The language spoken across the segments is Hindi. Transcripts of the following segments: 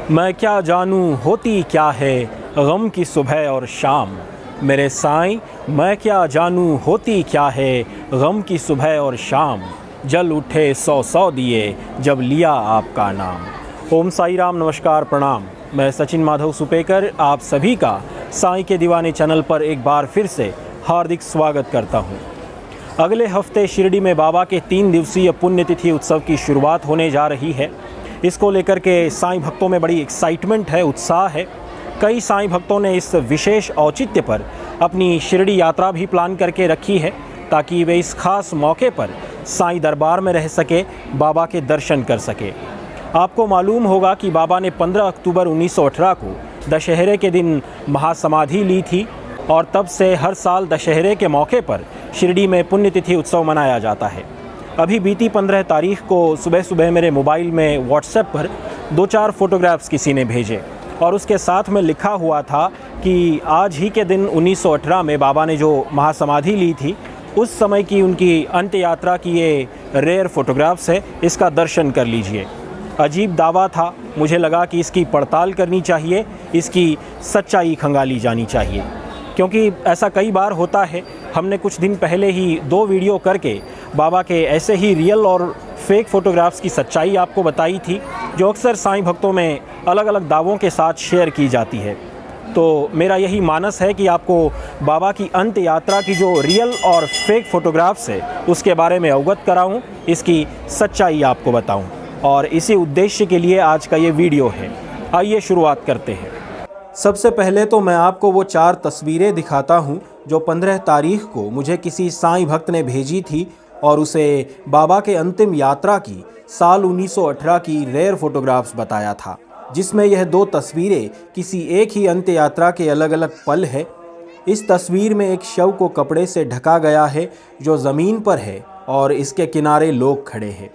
मैं क्या जानूं होती क्या है गम की सुबह और शाम। मेरे साईं मैं क्या जानूं होती क्या है गम की सुबह और शाम। जल उठे सौ सौ दिए जब लिया आपका नाम। ओम साई राम, नमस्कार, प्रणाम। मैं सचिन माधव सुपेकर आप सभी का साईं के दीवाने चैनल पर एक बार फिर से हार्दिक स्वागत करता हूं। अगले हफ्ते शिरडी में बाबा के 3 दिवसीय पुण्यतिथि उत्सव की शुरुआत होने जा रही है। इसको लेकर के साईं भक्तों में बड़ी एक्साइटमेंट है, उत्साह है। कई साईं भक्तों ने इस विशेष औचित्य पर अपनी शिरडी यात्रा भी प्लान करके रखी है ताकि वे इस खास मौके पर साईं दरबार में रह सके, बाबा के दर्शन कर सके। आपको मालूम होगा कि बाबा ने 15 अक्टूबर 1918 को दशहरे के दिन महासमाधि ली थी और तब से हर साल दशहरे के मौके पर शिरडी में पुण्यतिथि उत्सव मनाया जाता है। अभी बीती 15 तारीख को सुबह सुबह मेरे मोबाइल में व्हाट्सएप पर 2-4 फोटोग्राफ्स किसी ने भेजे और उसके साथ में लिखा हुआ था कि आज ही के दिन 1918 में बाबा ने जो महासमाधि ली थी उस समय की उनकी अंत्य यात्रा की ये रेयर फोटोग्राफ्स है, इसका दर्शन कर लीजिए। अजीब दावा था, मुझे लगा कि इसकी पड़ताल करनी चाहिए, इसकी सच्चाई खंगाली जानी चाहिए, क्योंकि ऐसा कई बार होता है। हमने कुछ दिन पहले ही 2 वीडियो करके बाबा के ऐसे ही रियल और फेक फ़ोटोग्राफ्स की सच्चाई आपको बताई थी, जो अक्सर साईं भक्तों में अलग अलग दावों के साथ शेयर की जाती है। तो मेरा यही मानस है कि आपको बाबा की अंत्य यात्रा की जो रियल और फेक फ़ोटोग्राफ्स है उसके बारे में अवगत कराऊं, इसकी सच्चाई आपको बताऊं, और इसी उद्देश्य के लिए आज का ये वीडियो है। आइए शुरुआत करते हैं। सबसे पहले तो मैं आपको वो 4 तस्वीरें दिखाता हूँ जो 15 तारीख को मुझे किसी साईं भक्त ने भेजी थी और उसे बाबा के अंतिम यात्रा की साल 1918 की रेयर फोटोग्राफ्स बताया था, जिसमें यह 2 तस्वीरें किसी एक ही अंत्य यात्रा के अलग अलग पल है। इस तस्वीर में एक शव को कपड़े से ढका गया है जो ज़मीन पर है और इसके किनारे लोग खड़े हैं,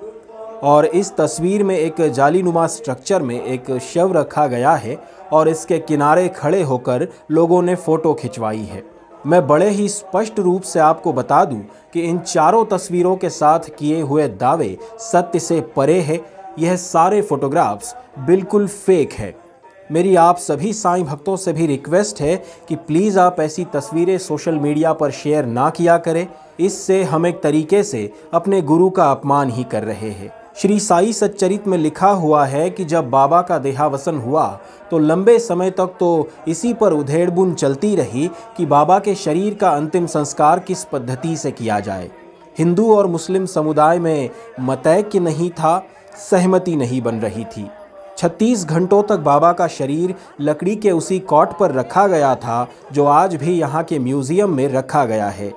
और इस तस्वीर में एक जालीनुमा स्ट्रक्चर में एक शव रखा गया है और इसके किनारे खड़े होकर लोगों ने फ़ोटो खिंचवाई है। मैं बड़े ही स्पष्ट रूप से आपको बता दूं कि इन चारों तस्वीरों के साथ किए हुए दावे सत्य से परे है। यह सारे फोटोग्राफ्स बिल्कुल फेक है। मेरी आप सभी साईं भक्तों से भी रिक्वेस्ट है कि प्लीज़ आप ऐसी तस्वीरें सोशल मीडिया पर शेयर ना किया करें। इससे हम एक तरीके से अपने गुरु का अपमान ही कर रहे हैं। श्री साई सच्चरित में लिखा हुआ है कि जब बाबा का देहावसन हुआ तो लंबे समय तक तो इसी पर उधेड़बुन चलती रही कि बाबा के शरीर का अंतिम संस्कार किस पद्धति से किया जाए। हिंदू और मुस्लिम समुदाय में मतैक्य नहीं था, सहमति नहीं बन रही थी। 36 घंटों तक बाबा का शरीर लकड़ी के उसी कॉट पर रखा गया था जो आज भी यहाँ के म्यूज़ियम में रखा गया है,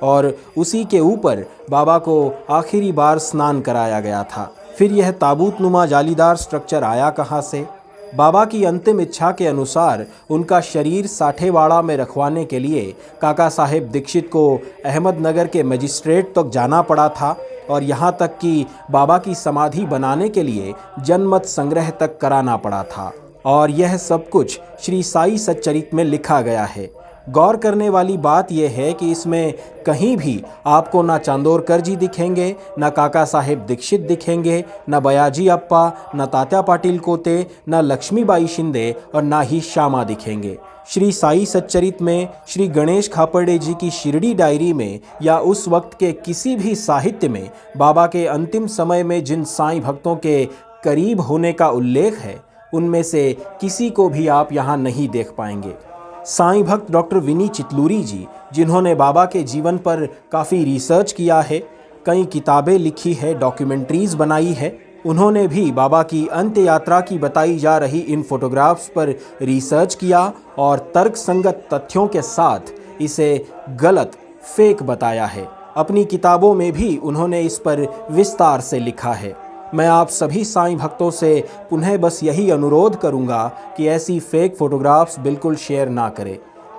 और उसी के ऊपर बाबा को आखिरी बार स्नान कराया गया था। फिर यह ताबूतनुमा जालीदार स्ट्रक्चर आया कहाँ से? बाबा की अंतिम इच्छा के अनुसार उनका शरीर साठेवाड़ा में रखवाने के लिए काका साहेब दीक्षित को अहमदनगर के मजिस्ट्रेट तक जाना पड़ा था, और यहाँ तक कि बाबा की समाधि बनाने के लिए जनमत संग्रह तक कराना पड़ा था। और यह सब कुछ श्री साई सच्चरित में लिखा गया है। गौर करने वाली बात यह है कि इसमें कहीं भी आपको ना चांदोरकर जी दिखेंगे, ना काका साहेब दीक्षित दिखेंगे, ना बयाजी अप्पा, ना तात्या पाटिल कोते, ना लक्ष्मीबाई शिंदे और ना ही श्यामा दिखेंगे। श्री साई सच्चरित में, श्री गणेश खापर्डे जी की शिरडी डायरी में या उस वक्त के किसी भी साहित्य में बाबा के अंतिम समय में जिन साईं भक्तों के करीब होने का उल्लेख है उनमें से किसी को भी आप यहाँ नहीं देख पाएंगे। साईं भक्त डॉक्टर विनी चितलूरी जी, जिन्होंने बाबा के जीवन पर काफ़ी रिसर्च किया है, कई किताबें लिखी है, डॉक्यूमेंट्रीज़ बनाई है, उन्होंने भी बाबा की अंत्य यात्रा की बताई जा रही इन फोटोग्राफ्स पर रिसर्च किया और तर्कसंगत तथ्यों के साथ इसे गलत, फेक बताया है। अपनी किताबों में भी उन्होंने इस पर विस्तार से लिखा है। मैं आप सभी साईं भक्तों से पुनः बस यही अनुरोध करूंगा कि ऐसी फेक फोटोग्राफ्स बिल्कुल शेयर ना करें।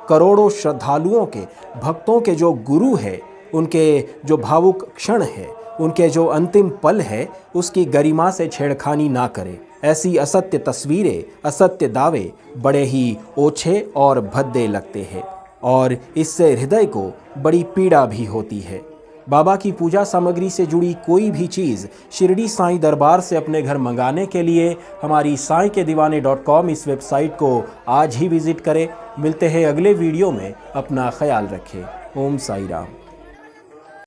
करोड़ों श्रद्धालुओं के, भक्तों के जो गुरु है, उनके जो भावुक क्षण है, उनके जो अंतिम पल है, उसकी गरिमा से छेड़खानी ना करें। ऐसी असत्य तस्वीरें, असत्य दावे बड़े ही ओछे और भद्दे लगते हैं और इससे हृदय को बड़ी पीड़ा भी होती है। बाबा की पूजा सामग्री से जुड़ी कोई भी चीज़ शिरडी साईं दरबार से अपने घर मंगाने के लिए हमारी sainkedivane.com इस वेबसाइट को आज ही विज़िट करें। मिलते हैं अगले वीडियो में। अपना ख्याल रखें। ओम साई राम।